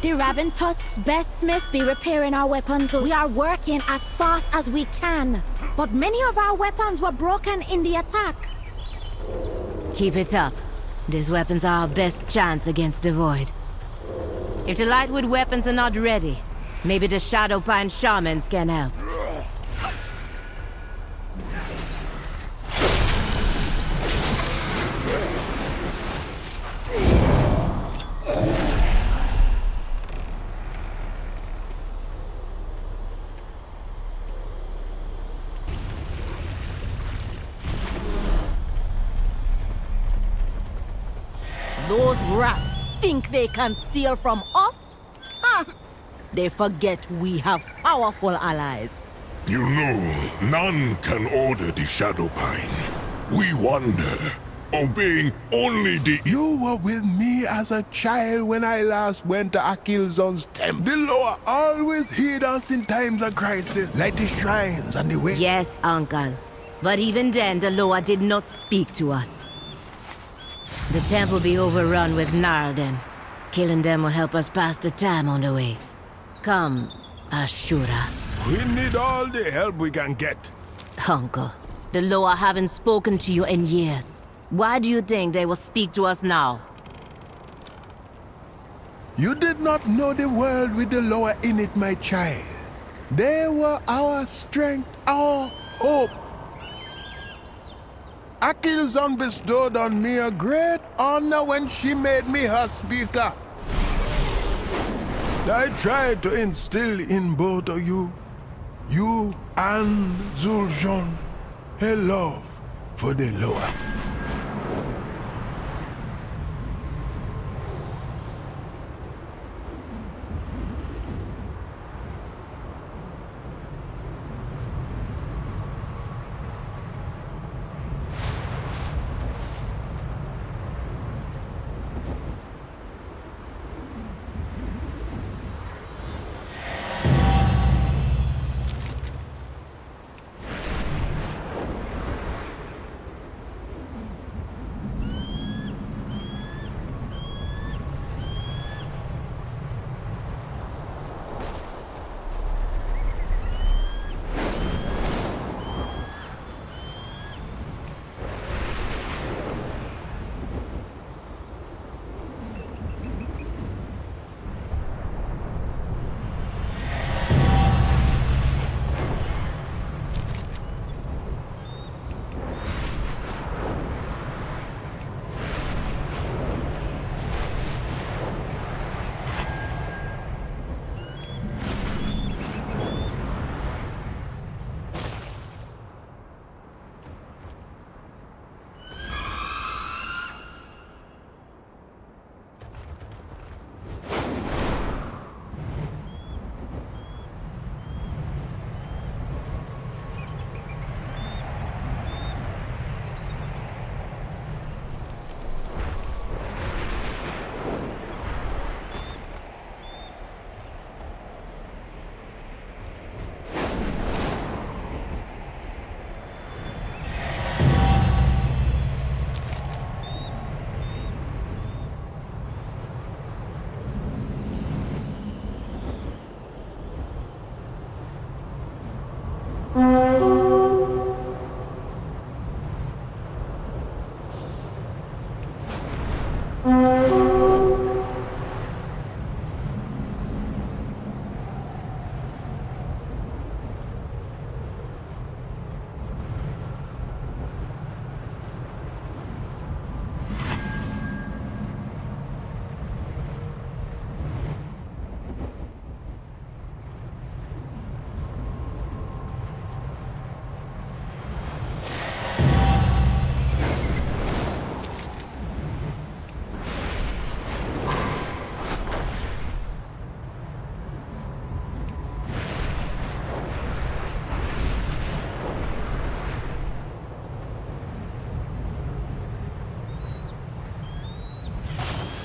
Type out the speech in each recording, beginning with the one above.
The Raven Tusk's best smith be repairing our weapons. We are working as fast as we can. But many of our weapons were broken in the attack. Keep it up. These weapons are our best chance against the Void. If the Lightwood weapons are not ready, maybe the Shadowpine shamans can help. Those rats think they can steal from us? Ha! They forget we have powerful allies. You know, none can order the Shadowpine. We wander, obeying only the... You were with me as a child when I last went to Akilzon's temple. The Loa always heed us in times of crisis, like the shrines and the way. Yes, Uncle. But even then, the Loa did not speak to us. The temple be overrun with Narlden. Killing them will help us pass the time on the way. Come, Ashura. We need all the help we can get. Uncle, the Loa haven't spoken to you in years. Why do you think they will speak to us now? You did not know the world with the Loa in it, my child. They were our strength, our hope. Akilzon bestowed on me a great honor when she made me her speaker. I tried to instill in both of you and Zul'Jin, a love for the Loa.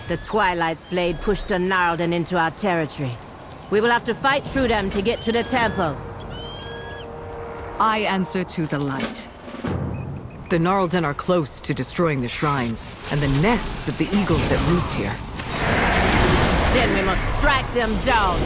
The Twilight's blade pushed the Narlden into our territory. We will have to fight through them to get to the temple. I answer to the light. The Narlden are close to destroying the shrines, and the nests of the eagles that roost here. Then we must strike them down.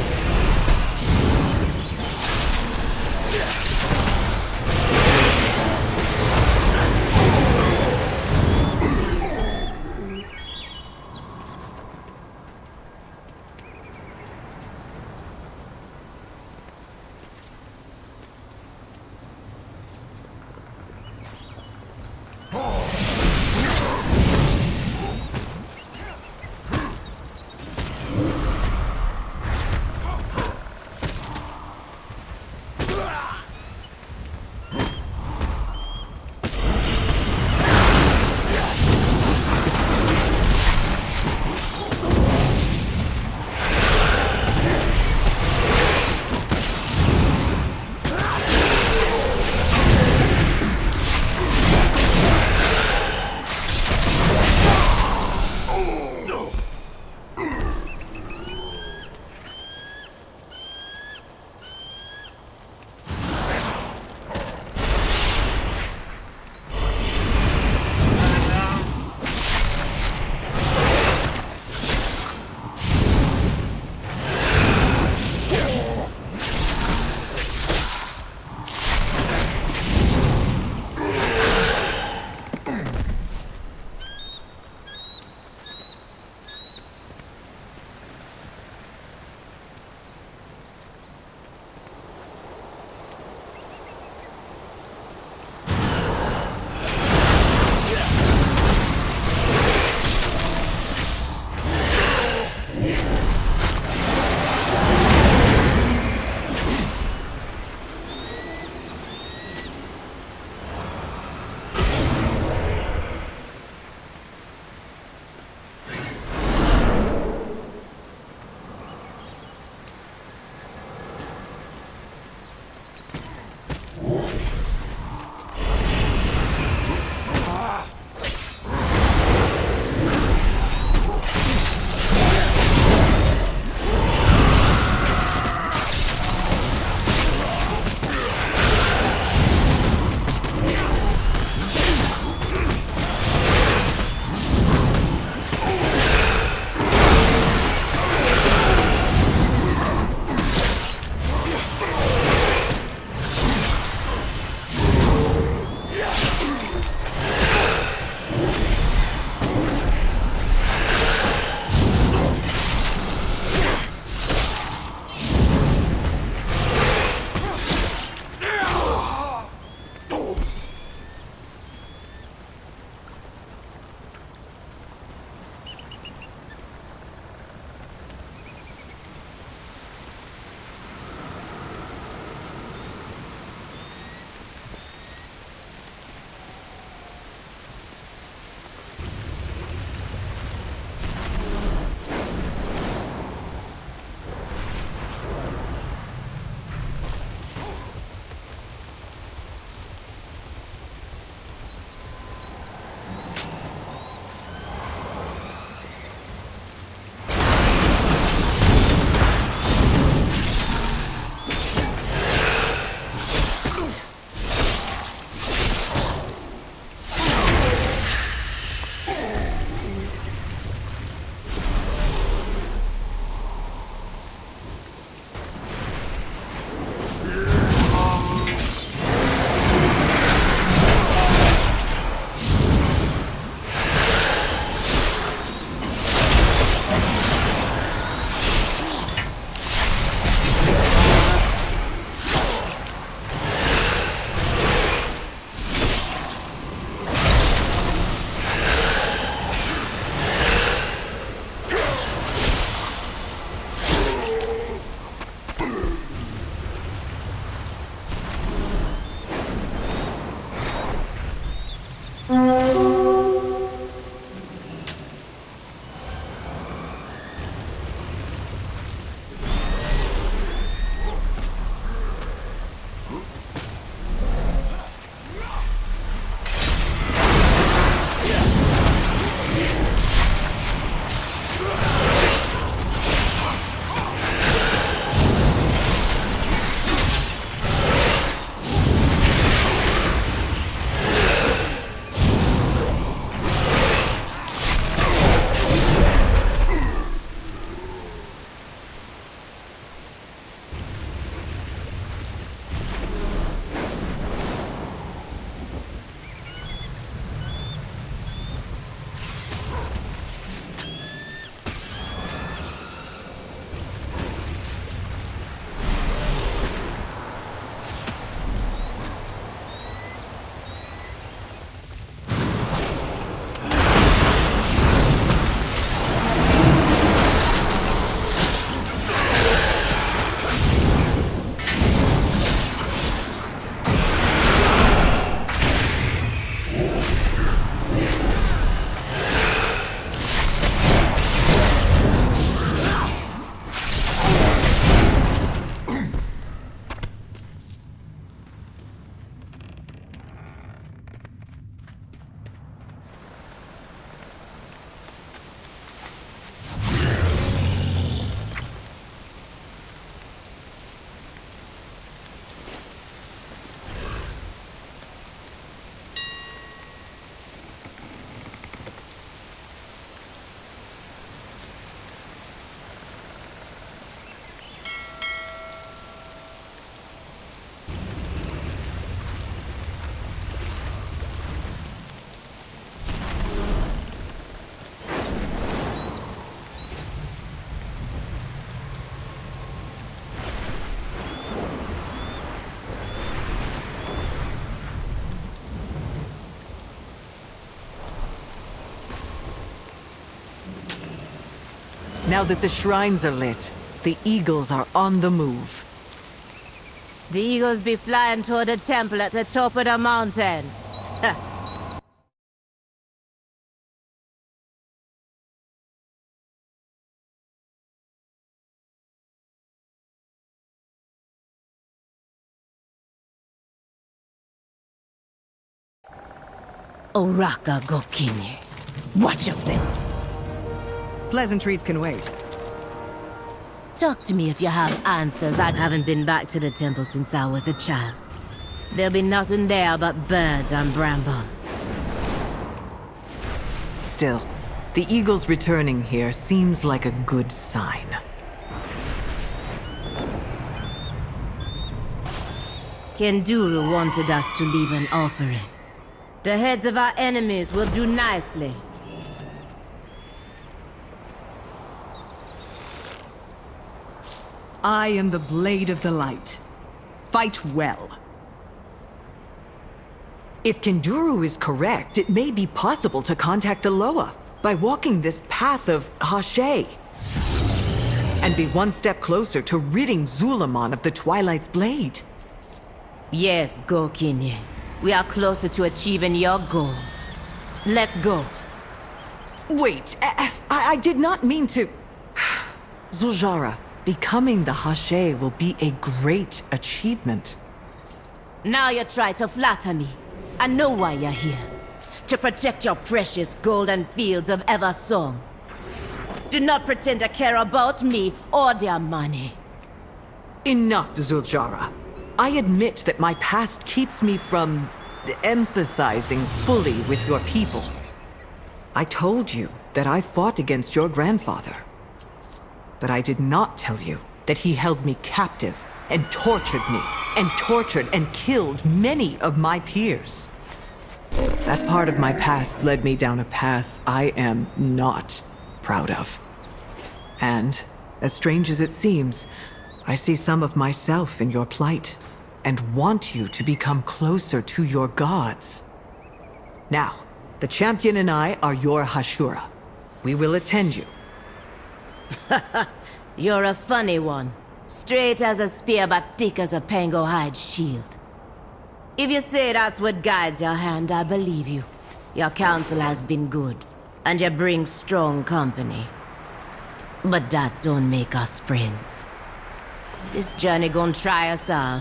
Now that the shrines are lit, the eagles are on the move. The eagles be flying toward the temple at the top of the mountain. Oraka Gokinye. Watch yourself. Pleasantries can wait. Talk to me if you have answers. I haven't been back to the temple since I was a child. There'll be nothing there but birds and bramble. Still, the eagles returning here seems like a good sign. Kenduru wanted us to leave an offering. The heads of our enemies will do nicely. I am the Blade of the Light. Fight well. If Kenduru is correct, it may be possible to contact the Loa by walking this path of Hashay. And be one step closer to ridding Zulaman of the Twilight's blade. Yes, Gokinye. We are closer to achieving your goals. Let's go. Wait, I did not mean to... Zuljara, becoming the Hashay will be a great achievement. Now you try to flatter me. I know why you're here. To protect your precious golden fields of Eversong. Do not pretend to care about me or their money. Enough, Zuljara. I admit that my past keeps me from empathizing fully with your people. I told you that I fought against your grandfather. But I did not tell you that he held me captive and tortured me, and tortured and killed many of my peers. That part of my past led me down a path I am not proud of. And, as strange as it seems, I see some of myself in your plight, and want you to become closer to your gods. Now, the champion and I are your Hashura. We will attend you. You're a funny one. Straight as a spear, but thick as a pango hide shield. If you say that's what guides your hand, I believe you. Your counsel has been good, and you bring strong company. But that don't make us friends. This journey gon' try us all,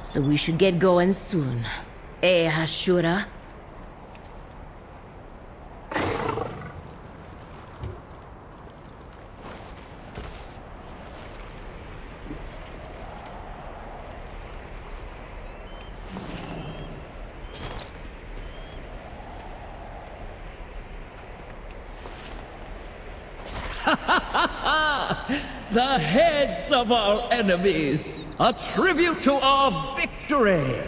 so we should get going soon. Eh, Hashura? The heads of our enemies, a tribute to our victory!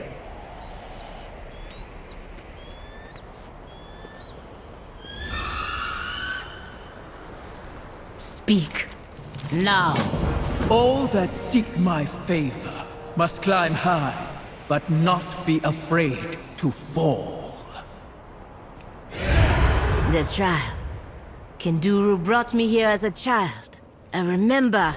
Speak. Now. All that seek my favor must climb high, but not be afraid to fall. The trial. Kenduru brought me here as a child. I remember.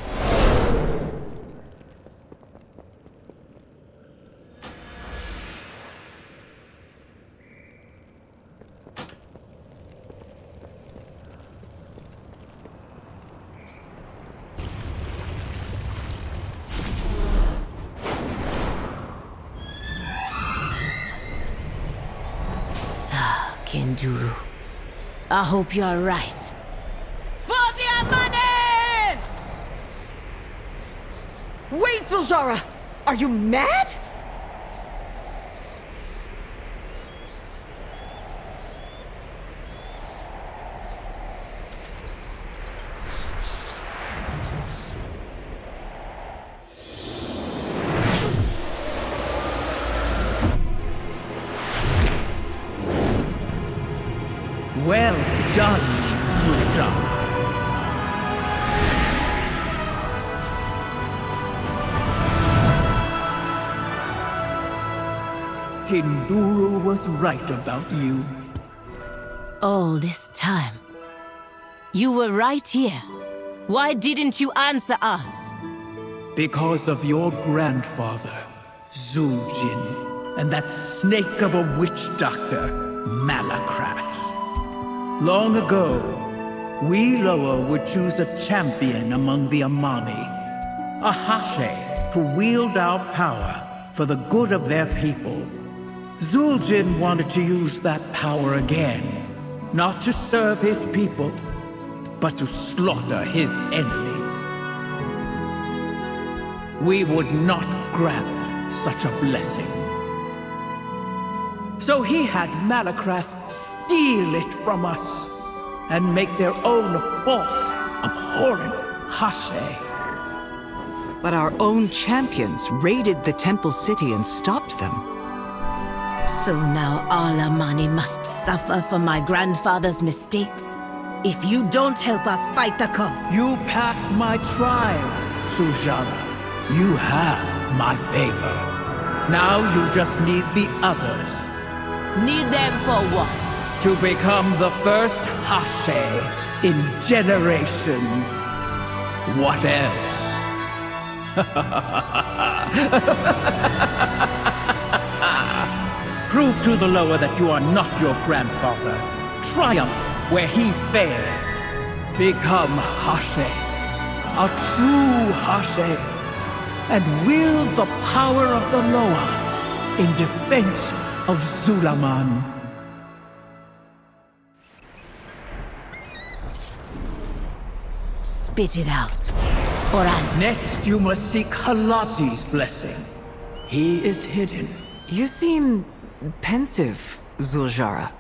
Kenduru. I hope you're right. For their money! Wait, Zuljara! Are you mad? Well done, Zuljara. Kenduru was right about you. All this time. You were right here. Why didn't you answer us? Because of your grandfather, Zuljin, and that snake of a witch doctor, Malakras. Long ago, we Loa would choose a champion among the Amani, a Hashe, to wield our power for the good of their people. Zuljin wanted to use that power again, not to serve his people, but to slaughter his enemies. We would not grant such a blessing. So he had Malakras steal it from us and make their own false, abhorrent Hashe. But our own champions raided the temple city and stopped them. So now all Amani must suffer for my grandfather's mistakes? If you don't help us fight the cult. You passed my trial, Sujara. You have my favor. Now you just need the others. Need them for what? To become the first Hashe in generations. What else? Prove to the Loa that you are not your grandfather. Triumph where he failed. Become Hashe, a true Hashe, and wield the power of the Loa in defense of Zulaman. Spit it out. Or else. Next, you must seek Halasi's blessing. He is hidden. You seem pensive, Zuljara.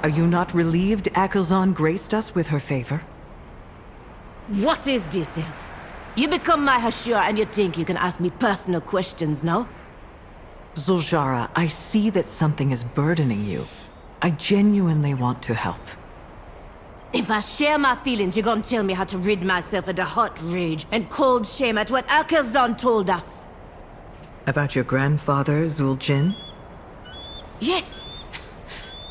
Are you not relieved Akilzon graced us with her favor? What is this, Elf? You become my Hashira and you think you can ask me personal questions, no? Zuljara, I see that something is burdening you. I genuinely want to help. If I share my feelings, you're gonna tell me how to rid myself of the hot rage and cold shame at what Alcazan told us. About your grandfather, Zuljin? Yes.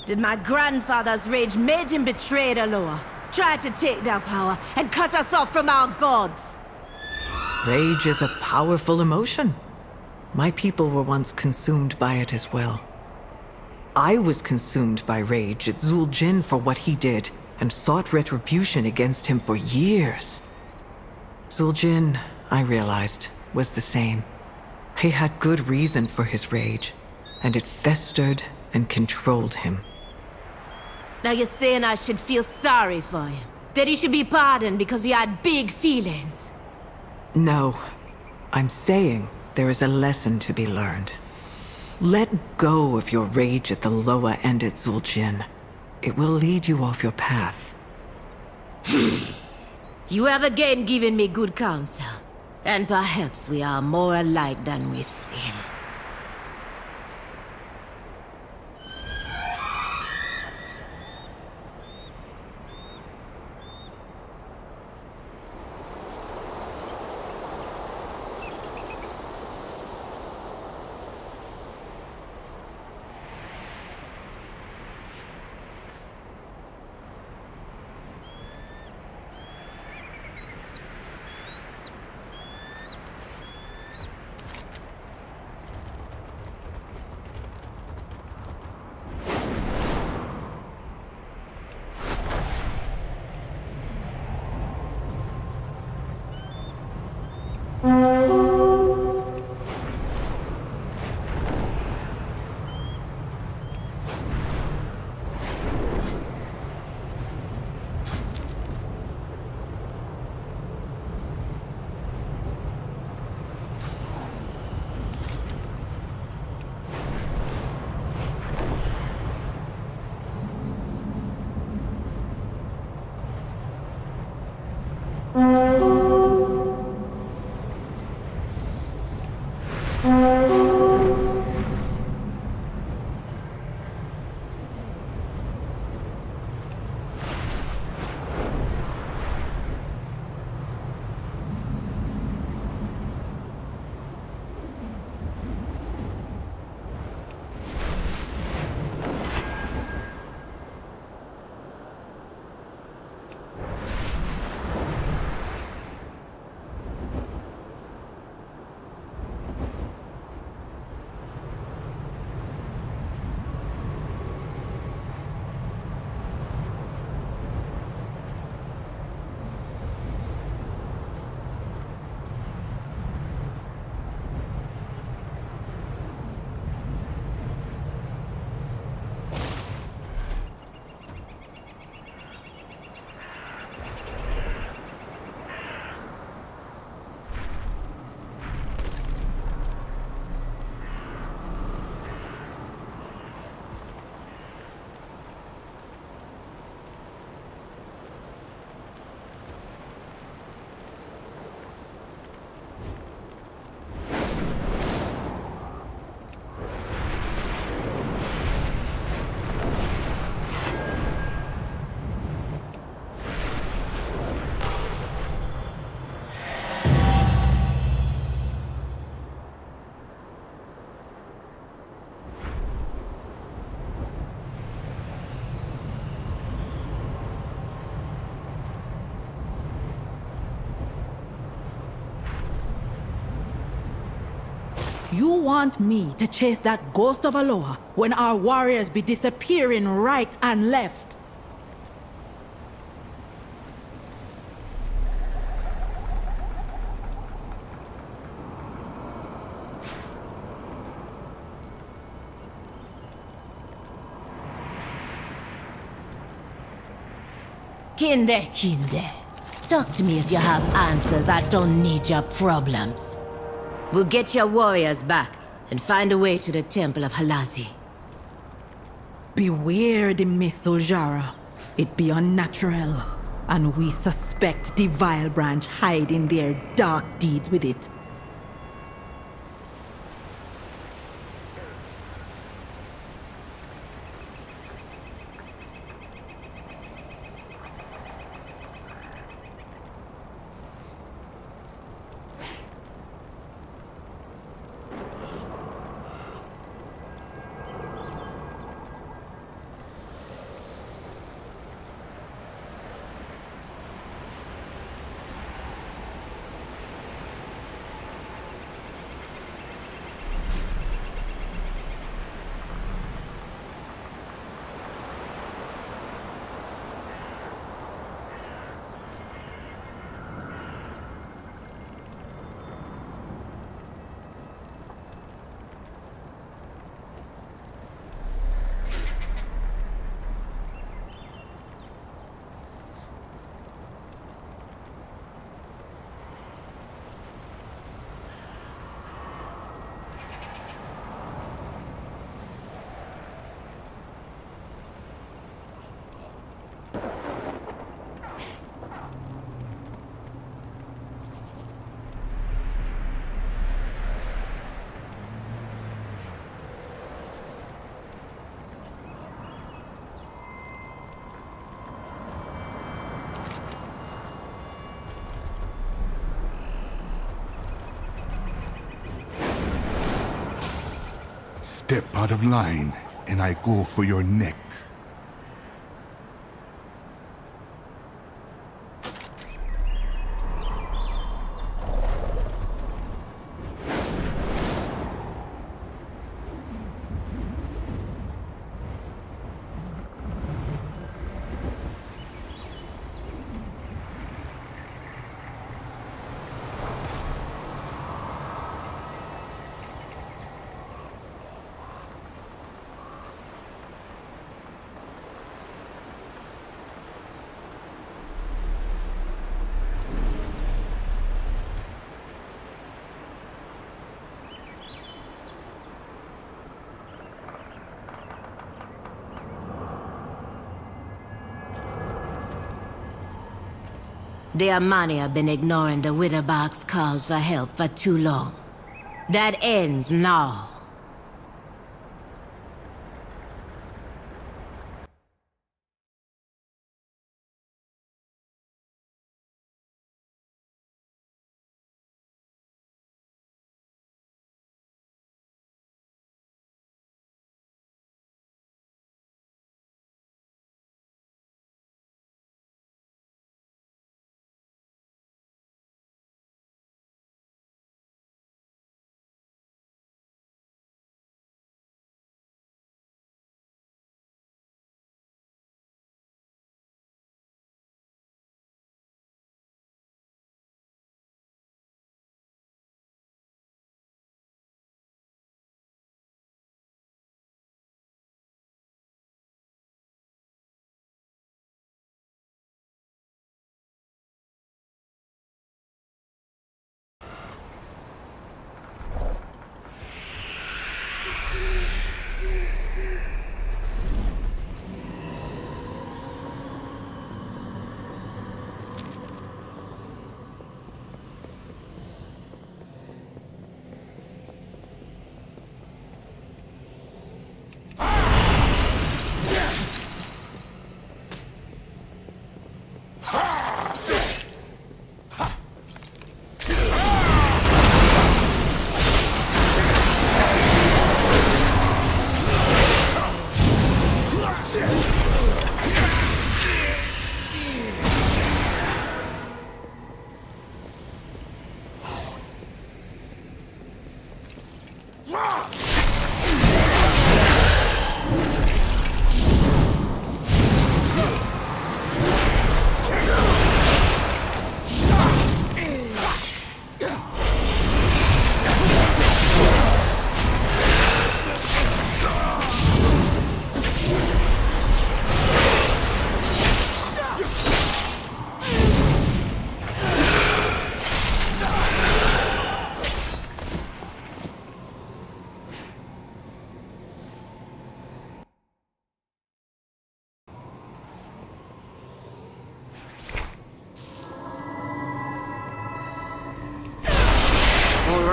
Did my grandfather's rage made him betray the Loa, try to take their power, and cut us off from our gods? Rage is a powerful emotion. My people were once consumed by it as well. I was consumed by rage at Zuljin for what he did, and sought retribution against him for years. Zuljin, I realized, was the same. He had good reason for his rage, and it festered and controlled him. Now you're saying I should feel sorry for him? That he should be pardoned because he had big feelings? No, I'm saying there is a lesson to be learned. Let go of your rage at the Loa and at Zuljin. It will lead you off your path. You have again given me good counsel. And perhaps we are more alike than we seem. You want me to chase that ghost of Aloha when our warriors be disappearing right and left? Kinde. Talk to me if you have answers. I don't need your problems. We'll get your warriors back and find a way to the Temple of Halazi. Beware the myth, Uljara. It be unnatural, and we suspect the Vile Branch hiding their dark deeds with it. Step out of line, and I go for your neck. The Amani have been ignoring the Witherbark's calls for help for too long. That ends now.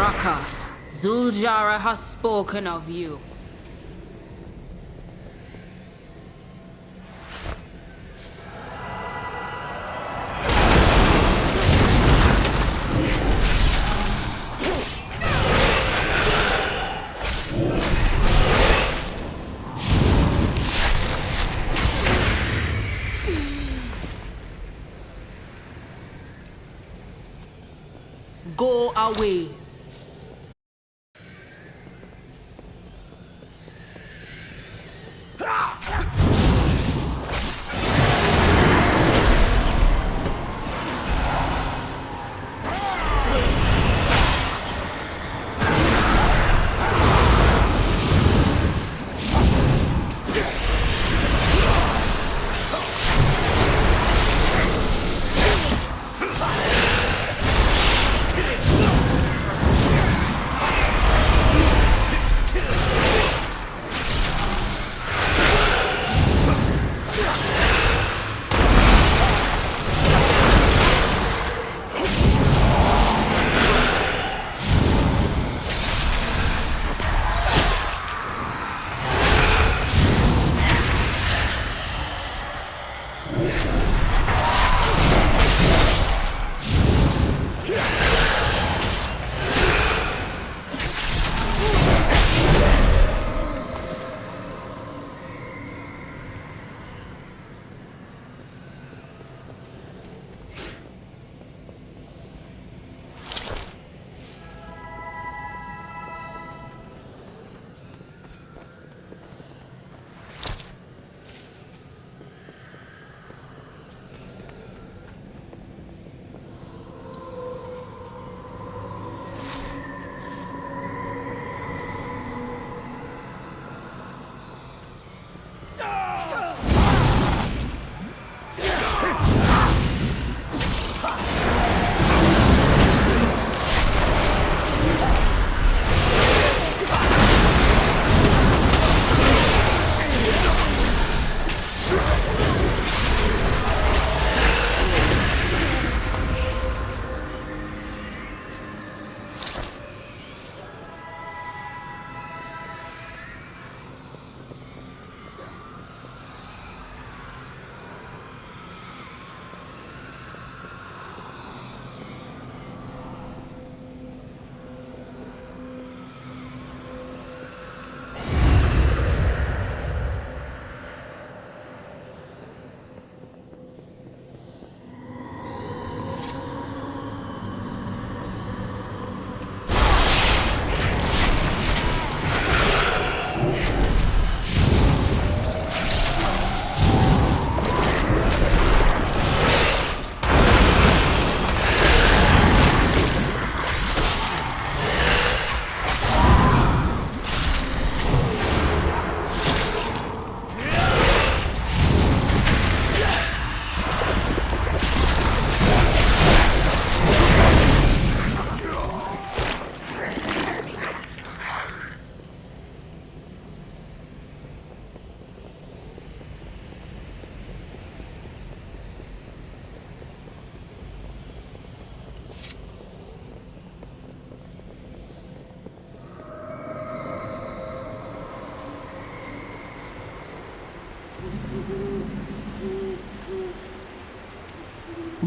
Raka, Zuljara has spoken of you. Go away.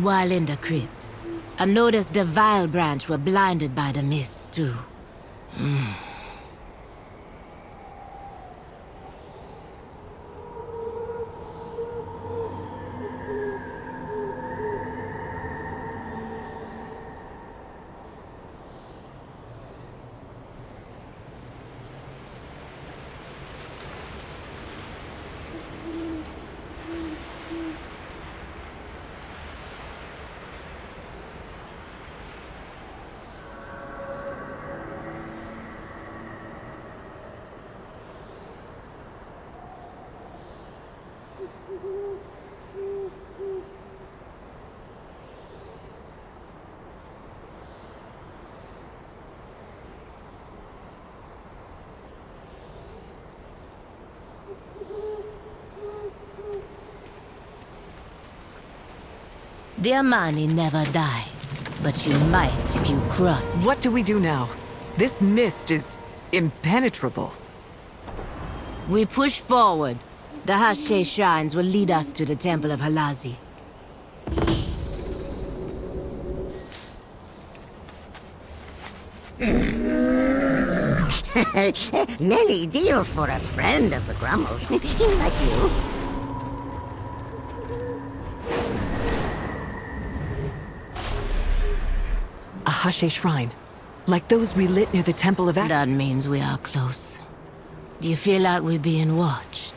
While in the crypt, I noticed the Vile branch were blinded by the mist, too. The Amani never die, but she might if you cross me. What do we do now? This mist is impenetrable. We push forward. The Hashe shrines will lead us to the Temple of Halazi. Nelly deals for a friend of the Grummles, like you. A Hashe shrine, like those we lit near the Temple of That means we are close. Do you feel like we're being watched?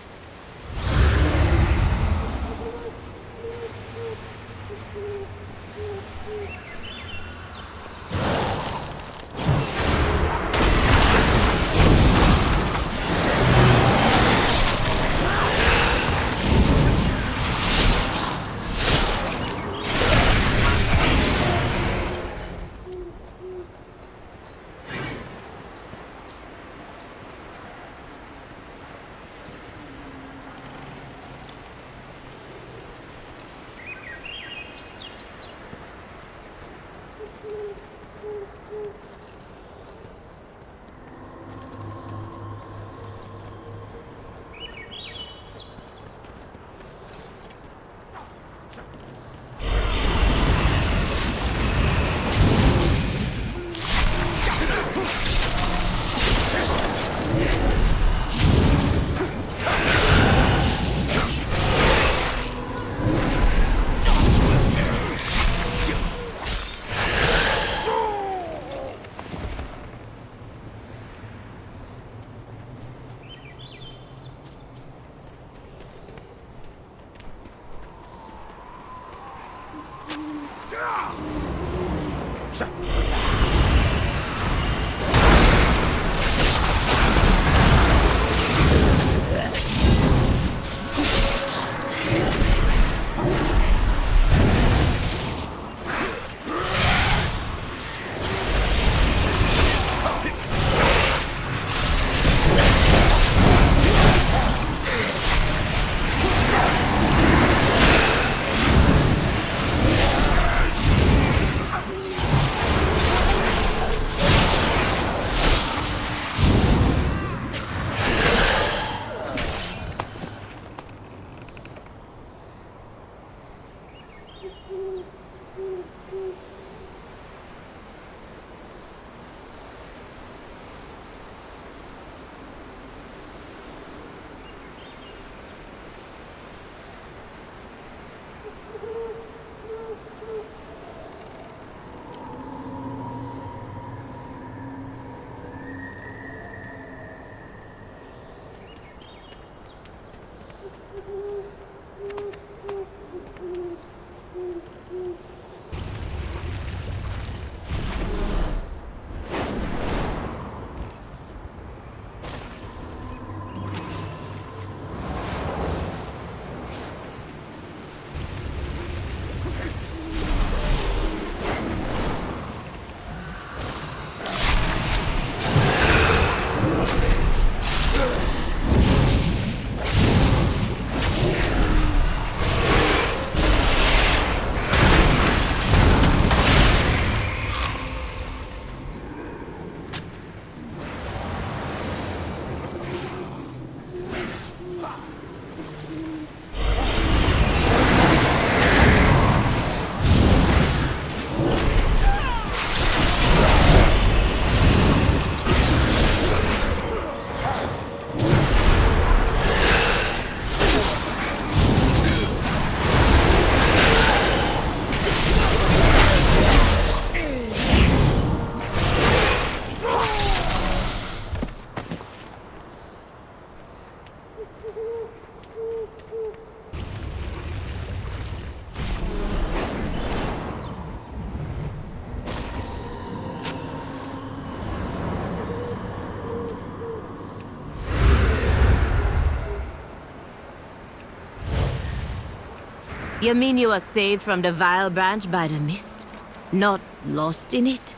You mean you were saved from the vile branch by the mist? Not lost in it?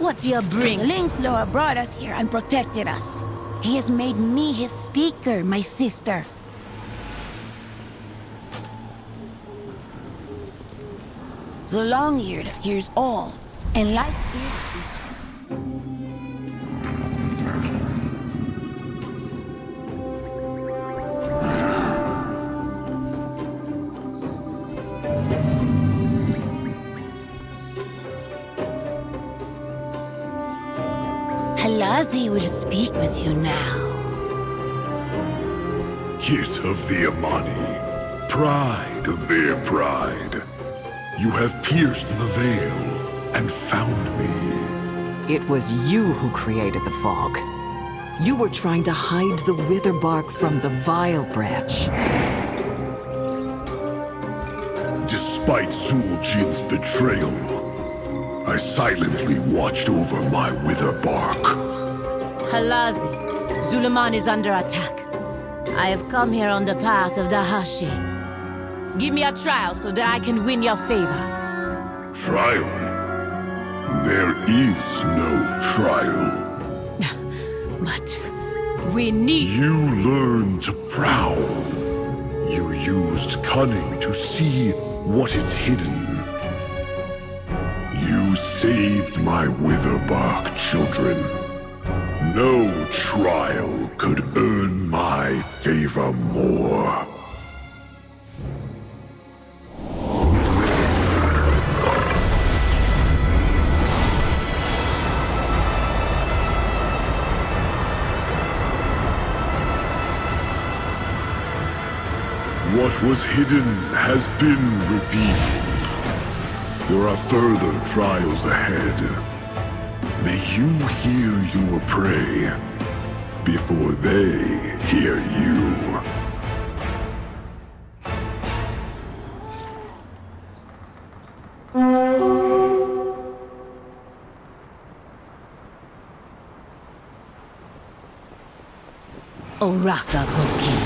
What do you bring? Lingslor brought us here and protected us. He has made me his speaker, my sister. The long-eared hears all, and likes ear speeches. Halazi will speak with you now. Kit of the Amani, pride of their pride. You have pierced the veil and found me. It was you who created the fog. You were trying to hide the wither bark from the vile branch. Despite Zuljin's betrayal, I silently watched over my wither bark. Halazi, Zulaman is under attack. I have come here on the path of the Hashi. Give me a trial so that I can win your favor. Trial? There is no trial. But we need... You learned to prowl. You used cunning to see what is hidden. You saved my witherbark children. No trial could earn my favor more. What was hidden has been revealed. There are further trials ahead. May you hear your prey before they hear you. Oraka Gokin.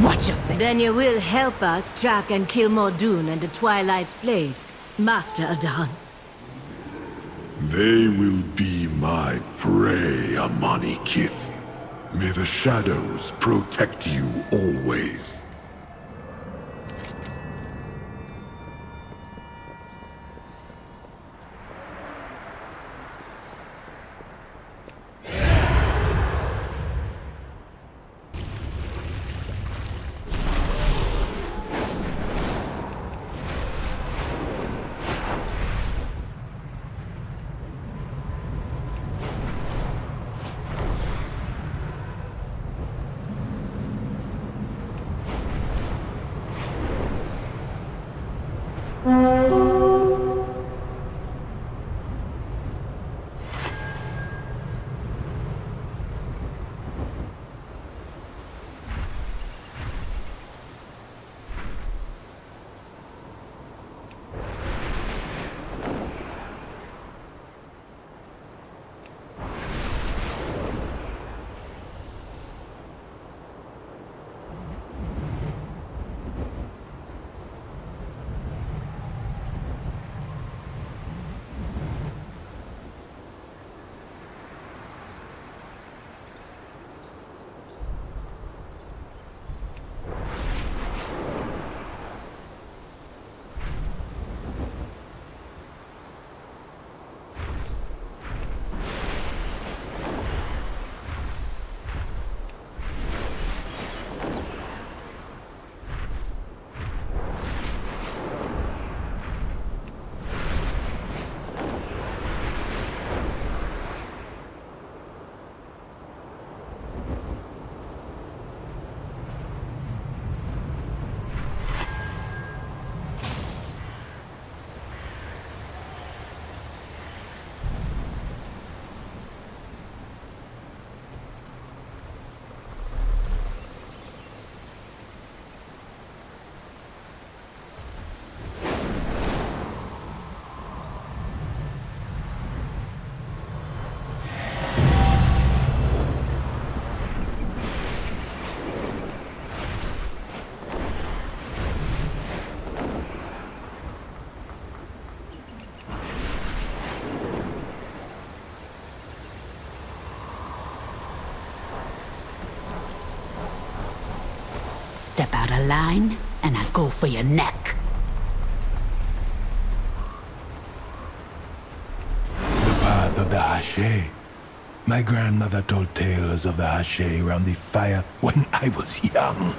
Watch yourself. Then you will help us track and kill Mordoon and the Twilight's Plague, Master of the Hunt. They will be my prey, Amani Kit. May the shadows protect you always. Step out of line, and I go for your neck. Hashay. My grandmother told tales of the Hashay around the fire when I was young.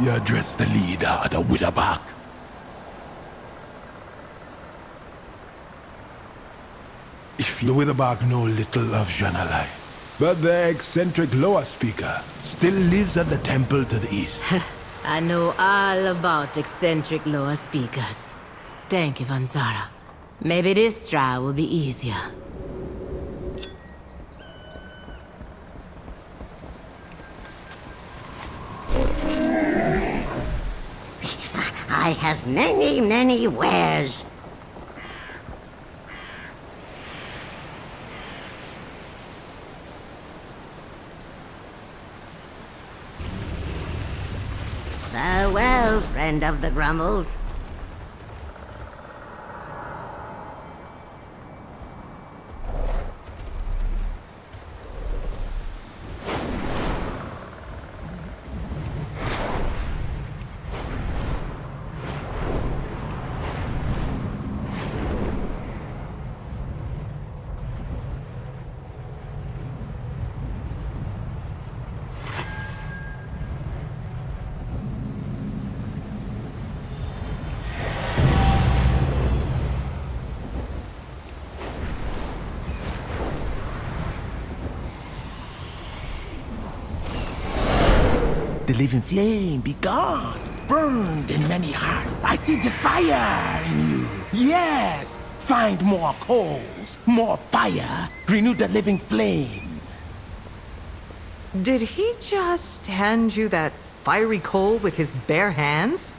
You address the leader of the Witherbark. If the Witherbark know little of Janalai, but the eccentric Loa speaker still lives at the temple to the east. I know all about eccentric lower speakers. Thank you, Vanzara. Maybe this trial will be easier. I have many, many wares. Farewell, friend of the Grummles. The living flame be gone, burned in many hearts. I see the fire in you. Yes, find more coals, more fire, renew the living flame. Did he just hand you that fiery coal with his bare hands?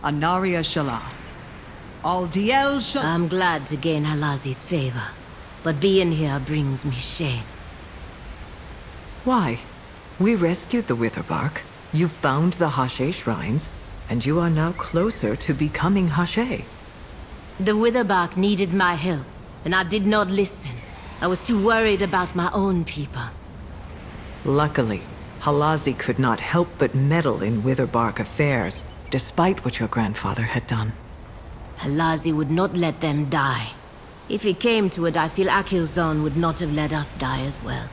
Anaria Shala. Aldiel Shala. I'm glad to gain Halazi's favor, but being here brings me shame. Why? We rescued the Witherbark. You found the Hashay shrines, and you are now closer to becoming Hashay. The Witherbark needed my help, and I did not listen. I was too worried about my own people. Luckily, Halazi could not help but meddle in Witherbark affairs, despite what your grandfather had done. Halazi would not let them die. If it came to it, I feel Akilzon would not have let us die as well.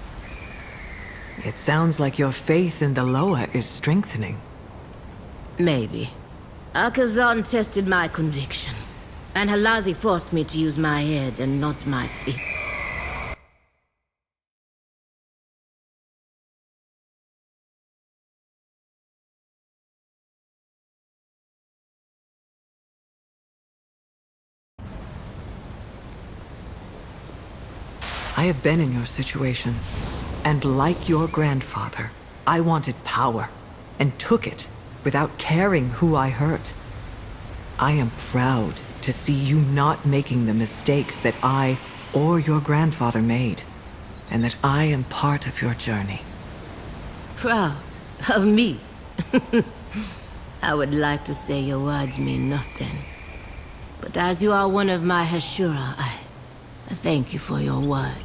It sounds like your faith in the Loa is strengthening. Maybe. Akilzon tested my conviction, and Halazi forced me to use my head and not my fist. I have been in your situation, and like your grandfather, I wanted power, and took it without caring who I hurt. I am proud to see you not making the mistakes that I or your grandfather made, and that I am part of your journey. Proud of me? I would like to say your words mean nothing. But as you are one of my Hashura, I thank you for your words.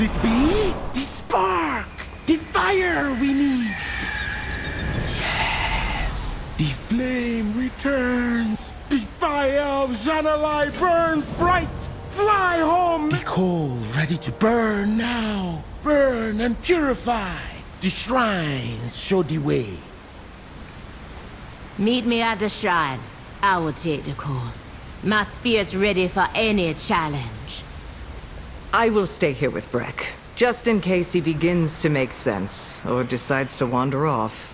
it be? The spark! The fire we need! Yes! The flame returns! The fire of Janalai burns bright! Fly home! The coal ready to burn now! Burn and purify! The shrines show the way. Meet me at the shrine. I will take the call. My spirit's ready for any challenge. I will stay here with Breck, just in case he begins to make sense, or decides to wander off.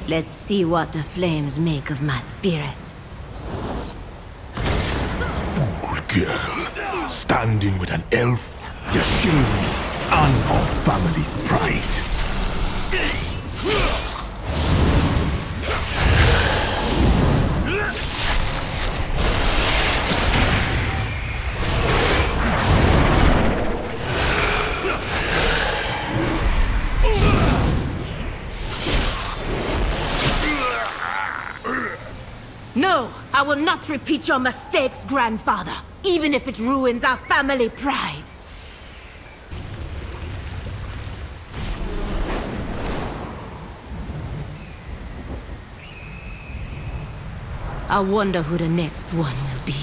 Let's see what the flames make of my spirit. Fool girl, standing with an elf, you shame me and our family's pride. No, I will not repeat your mistakes, grandfather, even if it ruins our family pride. I wonder who the next one will be.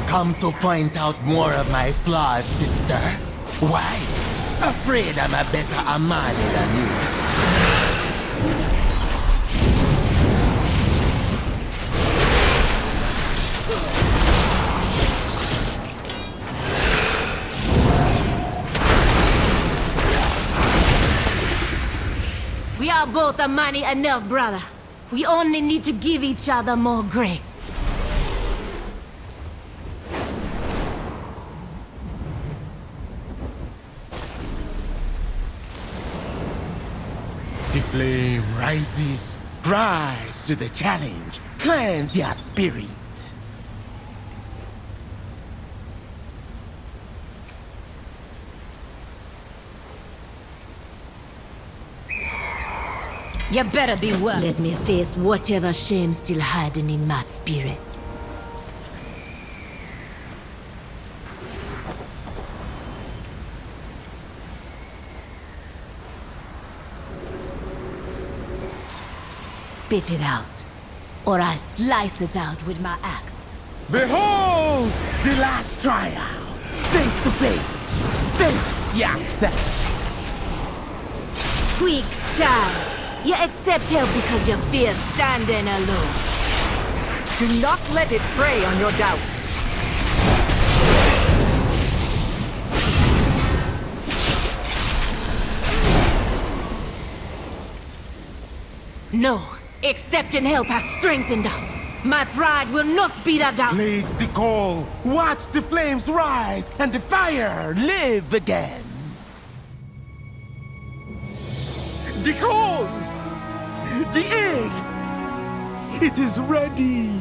Come to point out more of my flaws, sister. Why? Afraid I'm a better Amani than you. We are both Amani enough, brother. We only need to give each other more grace. The flame rises. Rise to the challenge. Cleanse your spirit. You better be well. Let me face whatever shame still hiding in my spirit. Spit it out, or I slice it out with my axe. Behold the last tryout. Face to face. Face yourself. Quick, child. You accept help because you fear standing alone. Do not let it prey on your doubts. No, accepting help has strengthened us. My pride will not be the doubt. Blaze the coal. Watch the flames rise and the fire live again. The coal! The egg! It is ready!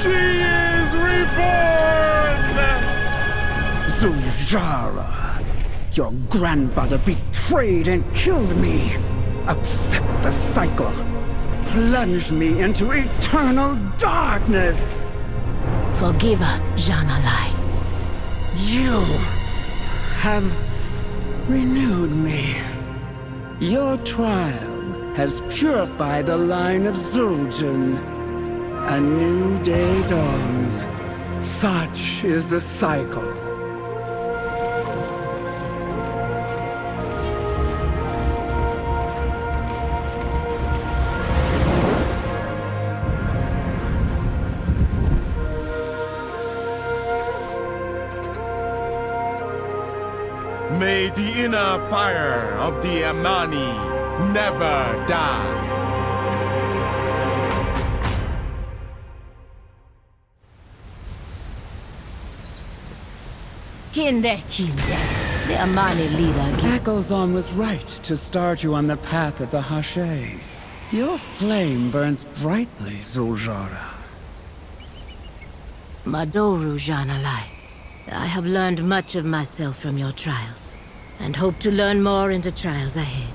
She is reborn! Zuljara, your grandfather betrayed and killed me. Upset the cycle. Plunged me into eternal darkness. Forgive us, Janalai. You have renewed me. Your trial has purified the line of Zul'jin. A new day dawns. Such is the cycle. May the inner fire of the Amani never die. The Amani leader. Akelzon was right to start you on the path of the Hashay. Your flame burns brightly, Zuljara. Madoru Janalai. I have learned much of myself from your trials, and hope to learn more in the trials ahead.